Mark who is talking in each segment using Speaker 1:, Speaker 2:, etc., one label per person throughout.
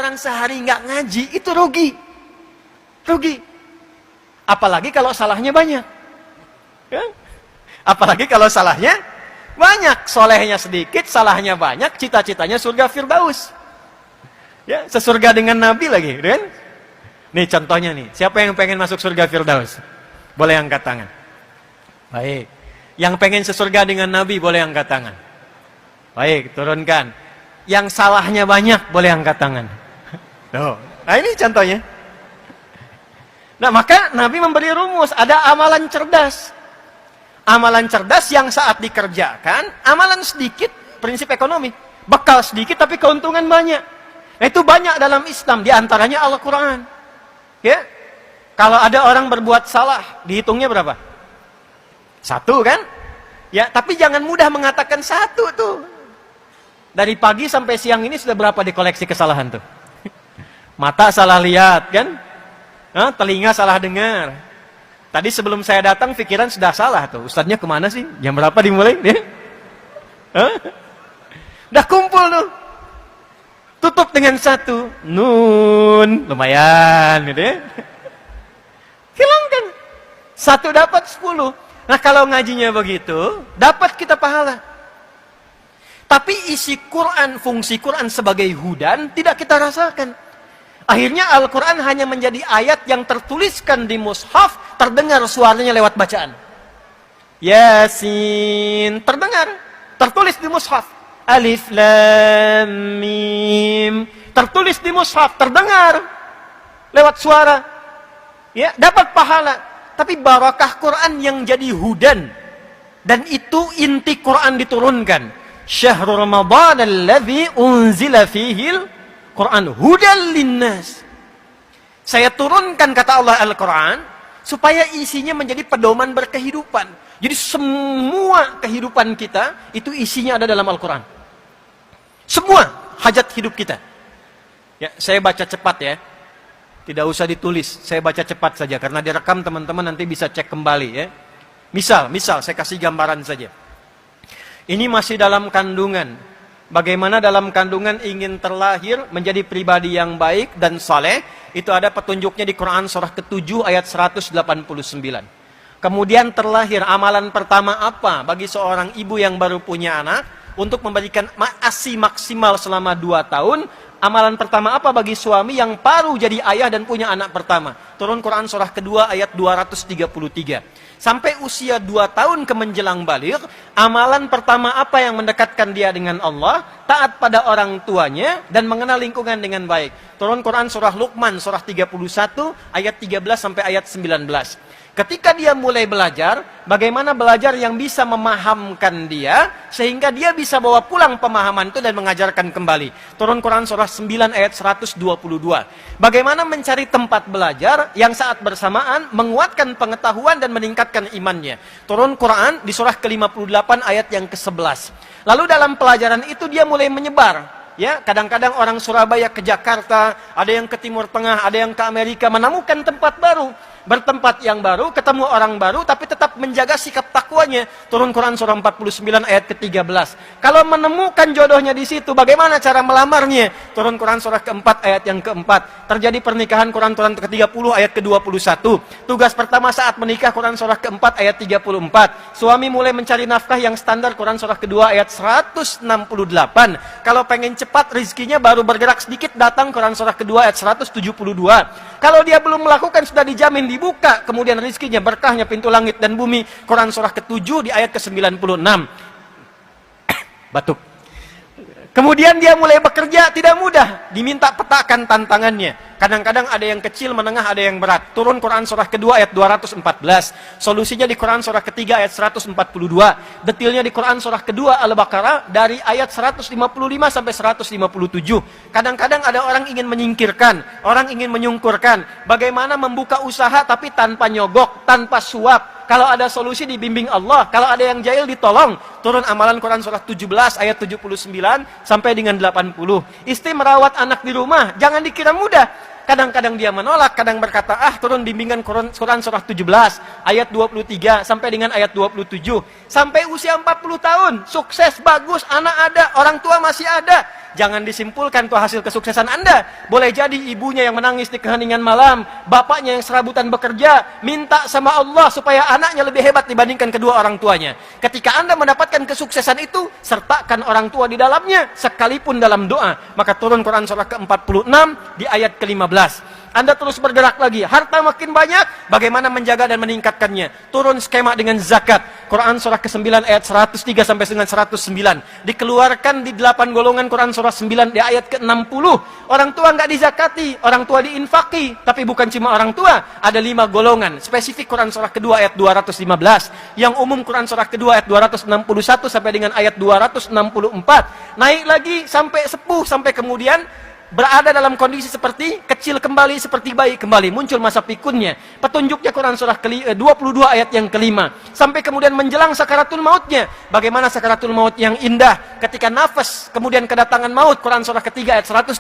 Speaker 1: orang sehari nggak ngaji, itu rugi. Rugi. Apalagi kalau salahnya banyak. Ya? Apalagi kalau salahnya banyak. Solehnya sedikit, salahnya banyak, cita-citanya surga Firdaus. Ya, sesurga dengan Nabi lagi, kan? Nih contohnya nih, siapa yang pengen masuk surga Firdaus? Boleh angkat tangan. Baik. Yang pengen sesurga dengan Nabi boleh angkat tangan. Baik, turunkan. Yang salahnya banyak boleh angkat tangan. Tuh. Nah ini contohnya. Nah maka Nabi memberi rumus, ada amalan cerdas. Amalan cerdas yang saat dikerjakan, amalan sedikit, prinsip ekonomi. Bekal sedikit tapi keuntungan banyak. Nah itu banyak dalam Islam, diantaranya Al-Quran. Ya, kalau ada orang berbuat salah, dihitungnya berapa? 1 kan? Ya, tapi jangan mudah mengatakan 1 tuh. Dari pagi sampai siang ini sudah berapa dikoleksi kesalahan tuh? Mata salah lihat kan? Telinga salah dengar. Tadi sebelum saya datang pikiran sudah salah tuh. Ustadznya kemana sih? Jam berapa dimulai? Udah kumpul tuh. Tutup dengan 1. Nun. Lumayan gitu ya. Hilangkan. 1 dapat 10. Nah kalau ngajinya begitu, dapat kita pahala. Tapi isi Quran, fungsi Quran sebagai hudan, tidak kita rasakan. Akhirnya Al-Quran hanya menjadi ayat yang tertuliskan di mushaf, terdengar suaranya lewat bacaan. Yasin, terdengar, tertulis di mushaf. Alif, Lam, Mim, tertulis di mushaf, terdengar lewat suara. Ya, dapat pahala. Tapi barakah Quran yang jadi hudan. Dan itu inti Quran diturunkan. Syahrul Ramadan alladzi unzila fihil Quran hudan linnas. Saya turunkan kata Allah Al-Quran supaya isinya menjadi pedoman berkehidupan. Jadi semua kehidupan kita itu isinya ada dalam Al-Quran. Semua hajat hidup kita. Ya, saya baca cepat ya. Tidak usah ditulis, saya baca cepat saja karena direkam teman-teman nanti bisa cek kembali ya. Misal saya kasih gambaran saja. Ini masih dalam kandungan. Bagaimana dalam kandungan ingin terlahir menjadi pribadi yang baik dan saleh, itu ada petunjuknya di Quran surah ke-7 ayat 189. Kemudian terlahir amalan pertama apa bagi seorang ibu yang baru punya anak untuk memberikan ASI maksimal selama 2 tahun. Amalan pertama apa bagi suami yang baru jadi ayah dan punya anak pertama? Turun Quran surah kedua ayat 233. Sampai usia 2 tahun ke menjelang baligh, amalan pertama apa yang mendekatkan dia dengan Allah? Taat pada orang tuanya dan mengenal lingkungan dengan baik. Turun Quran surah Luqman surah 31 ayat 13 sampai ayat 19. Ketika dia mulai belajar, bagaimana belajar yang bisa memahamkan dia, sehingga dia bisa bawa pulang pemahaman itu dan mengajarkan kembali. Turun Quran surah 9 ayat 122. Bagaimana mencari tempat belajar yang saat bersamaan menguatkan pengetahuan dan meningkatkan imannya. Turun Quran di surah ke-58 ayat yang ke-11. Lalu dalam pelajaran itu dia mulai menyebar. Ya, kadang-kadang orang Surabaya ke Jakarta, ada yang ke Timur Tengah, ada yang ke Amerika, menemukan tempat baru. Bertempat yang baru, ketemu orang baru, tapi tetap menjaga sikap takwanya. Turun Quran surah 49 ayat ke-13. Kalau menemukan jodohnya di situ, bagaimana cara melamarnya? Turun Quran surah ke-4 ayat yang ke-4. Terjadi pernikahan Quran ke-30 ayat ke-21. Tugas pertama saat menikah Quran surah ke-4 ayat 34. Suami mulai mencari nafkah yang standar Quran surah kedua ayat 168. Kalau pengen cepat rizkinya baru bergerak sedikit datang Quran surah kedua ayat 172. Kalau dia belum melakukan sudah dijamin dibuka kemudian rizkinya berkahnya pintu langit dan bumi. Quran surah ke-7 di ayat ke-96. Batuk. Kemudian dia mulai bekerja tidak mudah, diminta petakan tantangannya. Kadang-kadang ada yang kecil, menengah, ada yang berat. Turun Quran surah kedua ayat 214. Solusinya di Quran surah ketiga ayat 142. Detilnya di Quran surah kedua Al-Baqarah dari ayat 155 sampai 157. Kadang-kadang ada orang ingin menyingkirkan, orang ingin menyungkurkan. Bagaimana membuka usaha tapi tanpa nyogok, tanpa suap. Kalau ada solusi dibimbing Allah, kalau ada yang jahil ditolong. Turun amalan Quran surah 17 ayat 79 sampai dengan 80. Istri merawat anak di rumah, jangan dikira mudah. Kadang-kadang dia menolak, kadang berkata, turun bimbingan Quran surah 17 ayat 23 sampai dengan ayat 27. Sampai usia 40 tahun, sukses, bagus, anak ada, orang tua masih ada. Jangan disimpulkan itu hasil kesuksesan Anda. Boleh jadi ibunya yang menangis di keheningan malam, bapaknya yang serabutan bekerja, minta sama Allah supaya anaknya lebih hebat dibandingkan kedua orang tuanya. Ketika Anda mendapatkan kesuksesan itu, sertakan orang tua di dalamnya, sekalipun dalam doa. Maka turun Quran surah ke-46 di ayat ke-15. Anda terus bergerak lagi, harta makin banyak, bagaimana menjaga dan meningkatkannya. Turun skema dengan zakat. Quran surah ke-9 ayat 103 sampai dengan 109. Dikeluarkan di 8 golongan Quran surah 9 di ayat ke-60. Orang tua nggak dizakati, orang tua diinfaki. Tapi bukan cuma orang tua, ada 5 golongan. Spesifik Quran surah kedua ayat 215. Yang umum Quran surah kedua ayat 261 sampai dengan ayat 264. Naik lagi sampai sepuh, sampai kemudian berada dalam kondisi seperti kecil kembali, seperti bayi kembali, muncul masa pikunnya. Petunjuknya Quran surah 22 ayat yang kelima. Sampai kemudian menjelang sakaratul mautnya. Bagaimana sakaratul maut yang indah ketika nafas, kemudian kedatangan maut. Quran surah ketiga ayat 185.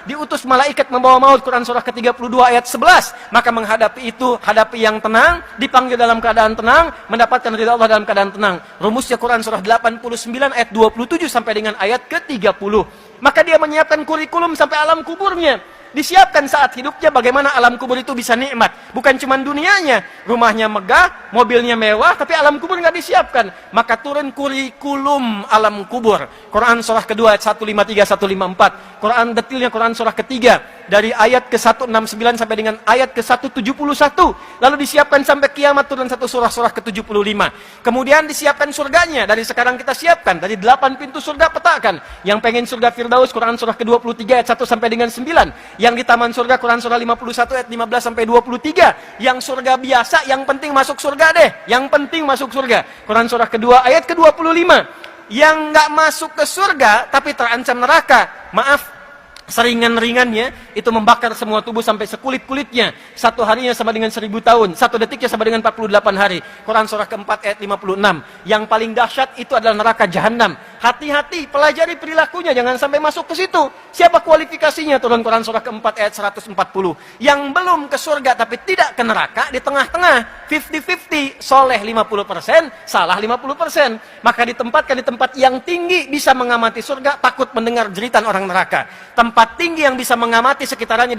Speaker 1: Diutus malaikat membawa maut. Quran surah ke-32 ayat 11. Maka menghadapi itu, hadapi yang tenang, dipanggil dalam keadaan tenang, mendapatkan ridha Allah dalam keadaan tenang. Rumusnya Quran surah 89 ayat 27 sampai dengan ayat ke-30. Maka dia menyiapkan kurikulum sampai alam kuburnya. Disiapkan saat hidupnya bagaimana alam kubur itu bisa nikmat. Bukan cuma dunianya. Rumahnya megah, mobilnya mewah, tapi alam kubur nggak disiapkan. Maka turun kurikulum alam kubur. Quran surah kedua ayat 153, 154. Quran detilnya Quran surah ketiga. Dari ayat ke-169 sampai dengan ayat ke-171. Lalu disiapkan sampai kiamat turun satu surah-surah ke-75. Kemudian disiapkan surganya. Dari sekarang kita siapkan. Dari 8 pintu surga petakan. Yang pengen surga Firdaus, Quran surah ke-23 ayat 1 sampai dengan 9. Yang di taman surga, Quran surah 51 ayat 15 sampai 23. Yang surga biasa, yang penting masuk surga deh. Yang penting masuk surga. Quran surah kedua ayat ke-25. Yang nggak masuk ke surga, tapi terancam neraka. Maaf, seringan-ringannya itu membakar semua tubuh sampai sekulit-kulitnya. Satu harinya sama dengan 1000 tahun. Satu detiknya sama dengan 48 hari. Quran surah keempat ayat 56. Yang paling dahsyat itu adalah neraka jahanam. Hati-hati, pelajari perilakunya, jangan sampai masuk ke situ. Siapa kualifikasinya? Turun Quran surah keempat ayat 140. Yang belum ke surga tapi tidak ke neraka, di tengah-tengah, 50-50, soleh 50%, salah 50%. Maka ditempatkan di tempat yang tinggi, bisa mengamati surga, takut mendengar jeritan orang neraka. Tempat tinggi yang bisa mengamati sekitarannya